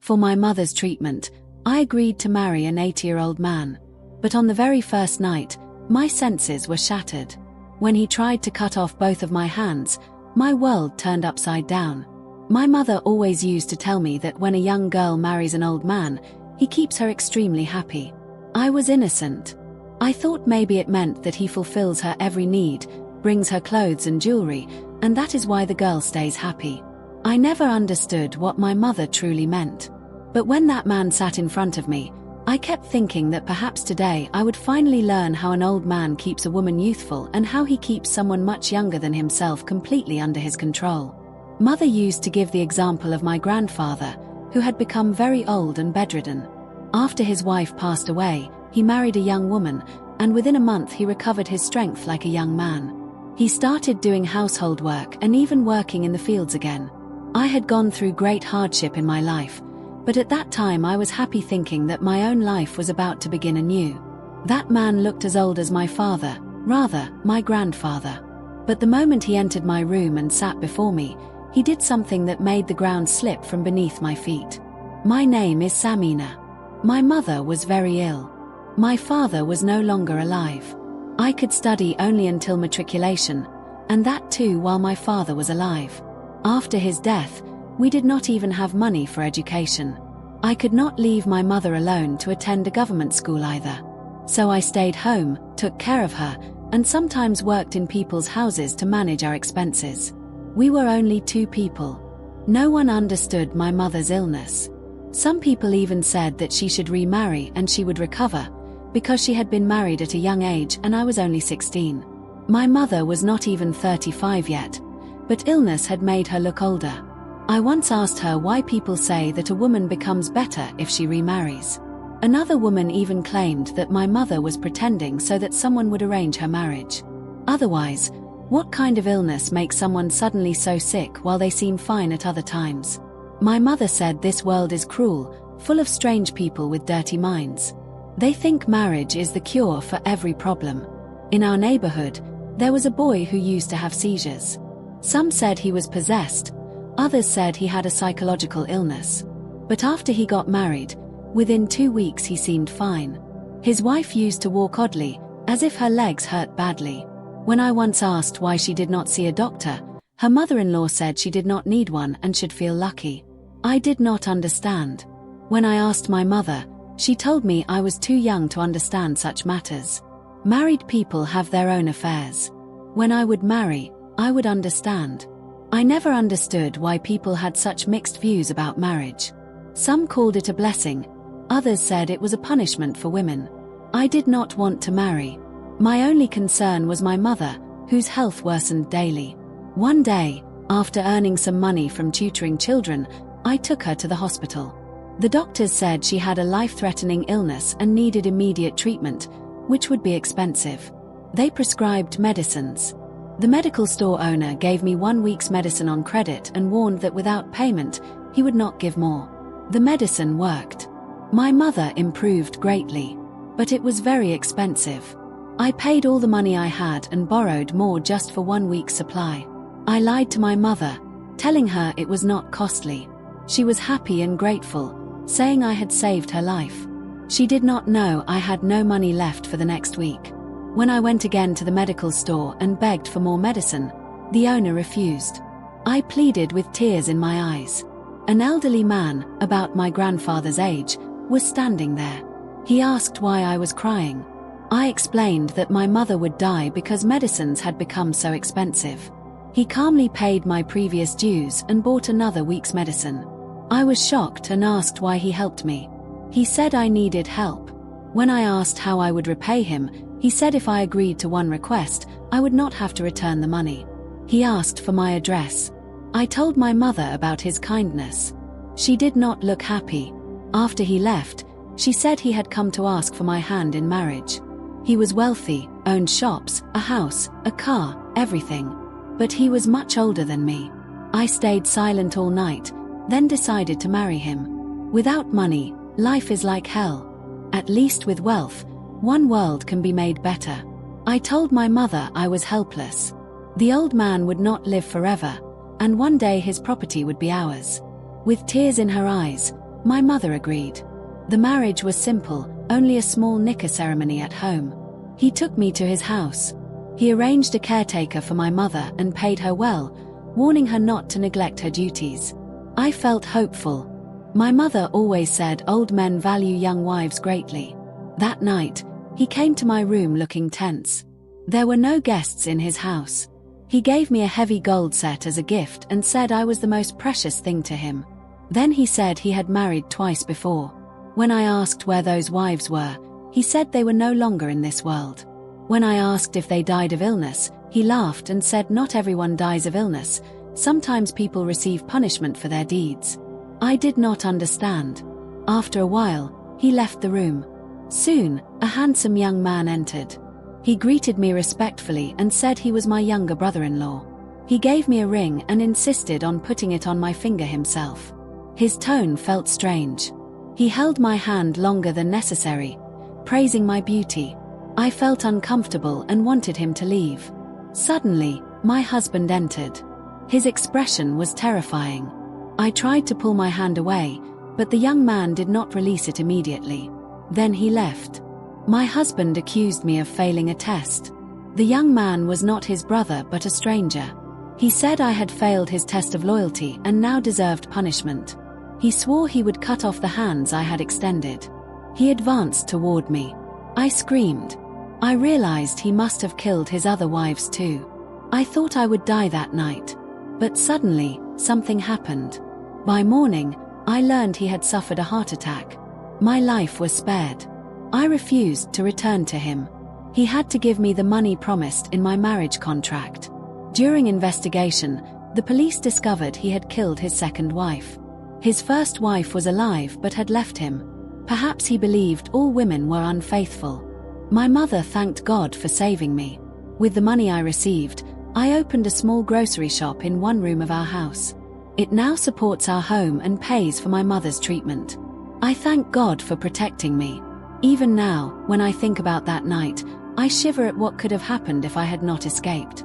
For my mother's treatment, I agreed to marry an 80-year-old man. But on the very first night, my senses were shattered. When he tried to cut off both of my hands, my world turned upside down. My mother always used to tell me that when a young girl marries an old man, he keeps her extremely happy. I was innocent. I thought maybe it meant that he fulfills her every need, brings her clothes and jewelry, and that is why the girl stays happy. I never understood what my mother truly meant. But when that man sat in front of me, I kept thinking that perhaps today I would finally learn how an old man keeps a woman youthful and how he keeps someone much younger than himself completely under his control. Mother used to give the example of my grandfather, who had become very old and bedridden. After his wife passed away, he married a young woman, and within a month he recovered his strength like a young man. He started doing household work and even working in the fields again. I had gone through great hardship in my life, but at that time I was happy thinking that my own life was about to begin anew. That man looked as old as my father, rather, my grandfather. But the moment he entered my room and sat before me, he did something that made the ground slip from beneath my feet. My name is Samina. My mother was very ill. My father was no longer alive. I could study only until matriculation, and that too while my father was alive. After his death, we did not even have money for education. I could not leave my mother alone to attend a government school either. So I stayed home, took care of her, and sometimes worked in people's houses to manage our expenses. We were only 2 people. No one understood my mother's illness. Some people even said that she should remarry and she would recover, because she had been married at a young age and I was only 16. My mother was not even 35 yet, but illness had made her look older. I once asked her why people say that a woman becomes better if she remarries. Another woman even claimed that my mother was pretending so that someone would arrange her marriage. Otherwise, what kind of illness makes someone suddenly so sick while they seem fine at other times? My mother said this world is cruel, full of strange people with dirty minds. They think marriage is the cure for every problem. In our neighborhood, there was a boy who used to have seizures. Some said he was possessed, others said he had a psychological illness. But after he got married, within 2 weeks he seemed fine. His wife used to walk oddly, as if her legs hurt badly. When I once asked why she did not see a doctor, her mother-in-law said she did not need one and should feel lucky. I did not understand. When I asked my mother, she told me I was too young to understand such matters. Married people have their own affairs. When I would marry, I would understand. I never understood why people had such mixed views about marriage. Some called it a blessing, others said it was a punishment for women. I did not want to marry. My only concern was my mother, whose health worsened daily. One day, after earning some money from tutoring children, I took her to the hospital. The doctors said she had a life-threatening illness and needed immediate treatment, which would be expensive. They prescribed medicines. The medical store owner gave me 1 week's medicine on credit and warned that without payment, he would not give more. The medicine worked. My mother improved greatly, but it was very expensive. I paid all the money I had and borrowed more just for 1 week's supply. I lied to my mother, telling her it was not costly. She was happy and grateful, saying I had saved her life. She did not know I had no money left for the next week. When I went again to the medical store and begged for more medicine, the owner refused. I pleaded with tears in my eyes. An elderly man, about my grandfather's age, was standing there. He asked why I was crying. I explained that my mother would die because medicines had become so expensive. He calmly paid my previous dues and bought another week's medicine. I was shocked and asked why he helped me. He said I needed help. When I asked how I would repay him, he said if I agreed to one request, I would not have to return the money. He asked for my address. I told my mother about his kindness. She did not look happy. After he left, she said he had come to ask for my hand in marriage. He was wealthy, owned shops, a house, a car, everything. But he was much older than me. I stayed silent all night, then decided to marry him. Without money, life is like hell. At least with wealth, one world can be made better. I told my mother I was helpless. The old man would not live forever, and one day his property would be ours. With tears in her eyes, My mother agreed. The marriage was simple, only a small nikah ceremony at home. He took me to his house. He arranged a caretaker for my mother and paid her well, warning her not to neglect her duties. I felt hopeful. My mother always said old men value young wives greatly. That night, he came to my room looking tense. There were no guests in his house. He gave me a heavy gold set as a gift and said I was the most precious thing to him. Then he said he had married twice before. When I asked where those wives were, he said they were no longer in this world. When I asked if they died of illness, he laughed and said not everyone dies of illness, sometimes people receive punishment for their deeds. I did not understand. After a while, he left the room. Soon, a handsome young man entered. He greeted me respectfully and said he was my younger brother-in-law. He gave me a ring and insisted on putting it on my finger himself. His tone felt strange. He held my hand longer than necessary, praising my beauty. I felt uncomfortable and wanted him to leave. Suddenly, my husband entered. His expression was terrifying. I tried to pull my hand away, but the young man did not release it immediately. Then he left. My husband accused me of failing a test. The young man was not his brother but a stranger. He said I had failed his test of loyalty and now deserved punishment. He swore he would cut off the hands I had extended. He advanced toward me. I screamed. I realized he must have killed his other wives too. I thought I would die that night. But suddenly, something happened. By morning, I learned he had suffered a heart attack. My life was spared. I refused to return to him. He had to give me the money promised in my marriage contract. During investigation, the police discovered he had killed his second wife. His first wife was alive but had left him. Perhaps he believed all women were unfaithful. My mother thanked God for saving me. With the money I received, I opened a small grocery shop in one room of our house. It now supports our home and pays for my mother's treatment. I thank God for protecting me. Even now, when I think about that night, I shiver at what could have happened if I had not escaped.